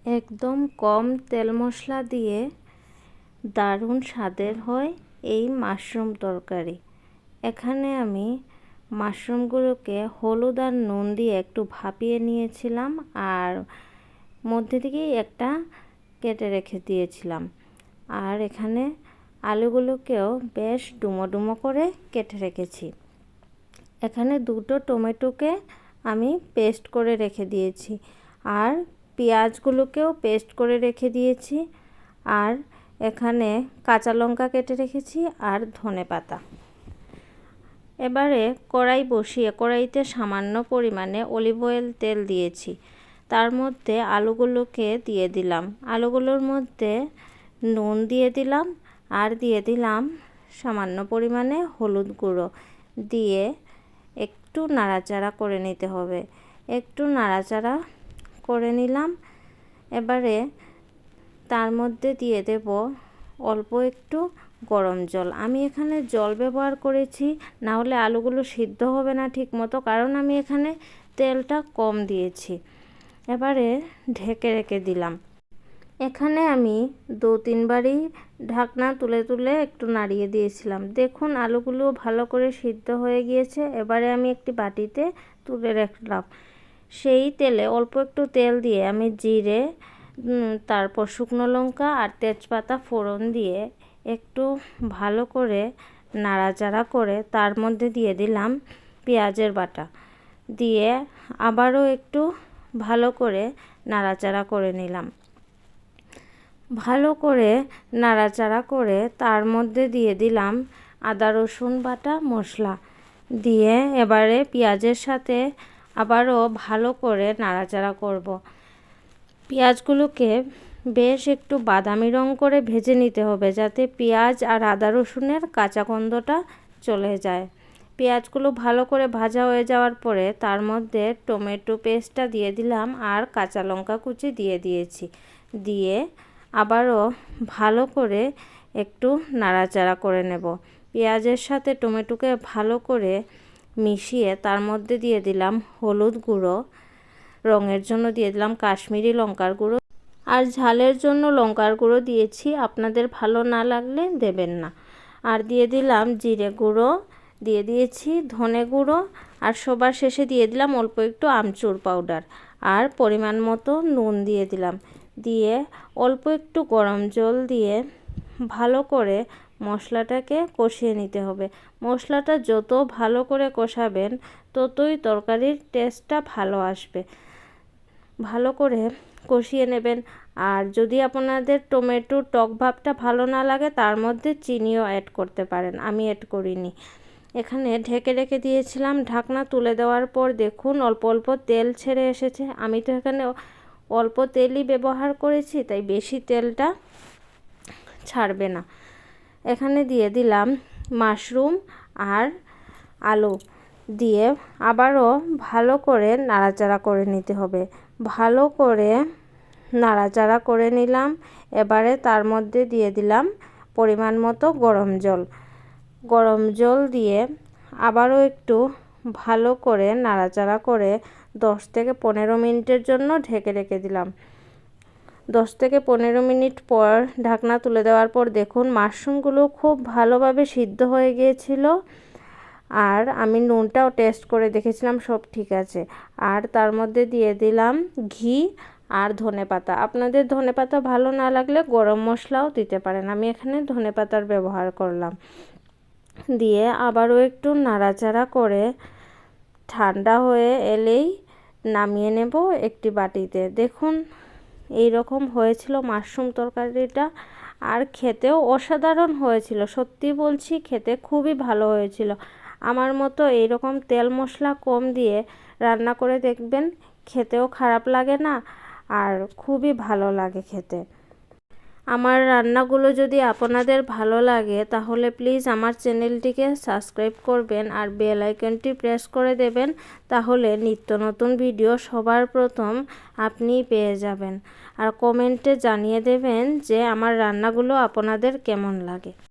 একদম কম তেল মশলা দিয়ে দারুণ স্বাদের হয় এই মাশরুম তরকারি। এখানে আমি মাশরুমগুলোকে হলুদ আর নুন দিয়ে একটু ভাপিয়ে নিয়েছিলাম আর মধ্যে থেকেই একটা কেটে রেখে দিয়েছিলাম। আর এখানে আলুগুলোকেও বেশ ডুমো ডুমো করে কেটে রেখেছি। এখানে দুটো টমেটোকে আমি পেস্ট করে রেখে দিয়েছি আর পেঁয়াজগুলোকেও পেস্ট করে রেখে দিয়েছি। আর এখানে কাঁচা লঙ্কা কেটে রেখেছি আর ধনেপাতা। এবারে কড়াই বসিয়ে কড়াইতে সামান্য পরিমাণে অলিভ অয়েল তেল দিয়েছি। তার মধ্যে আলুগুলোকে দিয়ে দিলাম। আলুগুলোর মধ্যে নুন দিয়ে দিলাম আর দিয়ে দিলাম সামান্য পরিমাণে হলুদ গুঁড়ো দিয়ে একটু নাড়াচাড়া করে নিতে হবে। একটু নাড়াচাড়া করে নিলাম। এবারে তার মধ্যে দিয়ে দেব অল্প একটু গরম জল। আমি এখানে জল ব্যবহার করেছি, না হলে আলুগুলো সিদ্ধ হবে না ঠিক মতো, কারণ আমি এখানে তেলটা কম দিয়েছি। এবারে ঢেকে রেখে দিলাম। এখানে আমি 2-3 বারই ঢাকনা তুলে তুলে একটু নাড়িয়ে দিয়েছিলাম। দেখুন আলুগুলো ভালো করে সিদ্ধ হয়ে গিয়েছে। এবারে আমি একটি বাটিতে তুলে রাখলাম। সেই তেলে অল্প একটু তেল দিয়ে আমি জিরে, তারপর শুকনো লঙ্কা আর তেজপাতা ফোড়ন দিয়ে একটু ভালো করে নাড়াচাড়া করে তার মধ্যে দিয়ে দিলাম পেঁয়াজের বাটা দিয়ে আবারও একটু ভালো করে নাড়াচাড়া করে নিলাম। ভালো করে নাড়াচাড়া করে তার মধ্যে দিয়ে দিলাম আদা রসুন বাটা মশলা দিয়ে এবারে পেঁয়াজের সাথে আবারও ভালো করে নাড়াচাড়া করব। পেঁয়াজগুলোকে বেশ একটু বাদামি রং করে ভেজে নিতে হবে, যাতে পেঁয়াজ আর আদা রসুনের কাঁচা গন্ধটা চলে যায়। পেঁয়াজগুলো ভালো করে ভাজা হয়ে যাওয়ার পরে তার মধ্যে টমেটো পেস্টটা দিয়ে দিলাম আর কাঁচা লঙ্কা কুচি দিয়ে দিয়েছি। দিয়ে আবারও ভালো করে একটু নাড়াচাড়া করে নেব। পেঁয়াজের সাথে টমেটোকে ভালো করে মিশিয়ে তার মধ্যে দিয়ে দিলাম হলুদ গুঁড়ো, রঙের জন্য দিয়ে দিলাম কাশ্মীরি লঙ্কার গুঁড়ো, আর ঝালের জন্য লঙ্কার গুঁড়ো দিয়েছি, আপনাদের ভালো না লাগলে দেবেন না। আর দিয়ে দিলাম জিরে গুঁড়ো, দিয়ে দিয়েছি ধনে গুঁড়ো, আর সবার শেষে দিয়ে দিলাম অল্প একটু আমচুর পাউডার আর পরিমাণ মতো নুন দিয়ে দিলাম। দিয়ে অল্প একটু গরম জল দিয়ে ভালো করে মশলাটাকে কষিয়ে নিতে হবে। মশলাটা যত ভালো করে কষাবেন ততই তরকারির টেস্টটা ভালো আসবে। ভালো করে কষিয়ে নেবেন। আর যদি আপনাদের টমেটোর টক ভাবটা ভালো না লাগে তার মধ্যে চিনিও অ্যাড করতে পারেন, আমি অ্যাড করিনি। এখানে ঢেকে রেখে দিয়েছিলাম। ঢাকনা তুলে দেওয়ার পর দেখুন অল্প অল্প তেল ছেড়ে এসেছে। আমি তো এখানে অল্প তেলই ব্যবহার করেছি, তাই বেশি তেলটা ছাড়বে না। এখানে দিয়ে দিলাম মাশরুম আর আলু দিয়ে আবারও ভালো করে নাড়াচাড়া করে নিতে হবে। ভালো করে নাড়াচাড়া করে নিলাম। এবারে তার মধ্যে দিয়ে দিলাম পরিমাণ মতো গরম জল। গরম জল দিয়ে আবারও একটু ভালো করে নাড়াচাড়া করে 10 থেকে 15 মিনিটের জন্য ঢেকে রেখে দিলাম। 10 থেকে 15 মিনিট পর ঢাকনা তুলে দেওয়ার পর দেখুন মাশরুমগুলো খুব ভালোভাবে সিদ্ধ হয়ে গিয়েছিল। আর আমি নুনটাও টেস্ট করে দেখেছিলাম, সব ঠিক আছে। আর তার মধ্যে দিয়ে দিলাম ঘি আর ধনেপাতা। আপনাদের ধনেপাতা ভালো না লাগলে গরম মশলাও দিতে পারেন, আমি এখানে ধনেপাতার ব্যবহার করলাম। দিয়ে আবারও একটু নাড়াচাড়া করে ঠান্ডা হয়ে এলেই নামিয়ে নেব একটি বাটিতে। দেখুন এই রকম হয়েছিল মাশরুম তরকারিটা, আর খেতেও অসাধারণ হয়েছিল। সত্যি বলছি, খেতে খুবই ভালো হয়েছিল। আমার মতো এইরকম তেল মশলা কম দিয়ে রান্না করে দেখবেন, খেতেও খারাপ লাগে না আর খুবই ভালো লাগে খেতে। আমার রান্নাগুলো যদি আপনাদের ভালো লাগে তাহলে প্লিজ আমার চ্যানেলটিকে সাবস্ক্রাইব করবেন আর বেল আইকনটি প্রেস করে দেবেন, তাহলে নিত্য নতুন ভিডিও সবার প্রথম আপনিই পেয়ে যাবেন। আর কমেন্টে জানিয়ে দেবেন যে আমার রান্নাগুলো আপনাদের কেমন লাগে।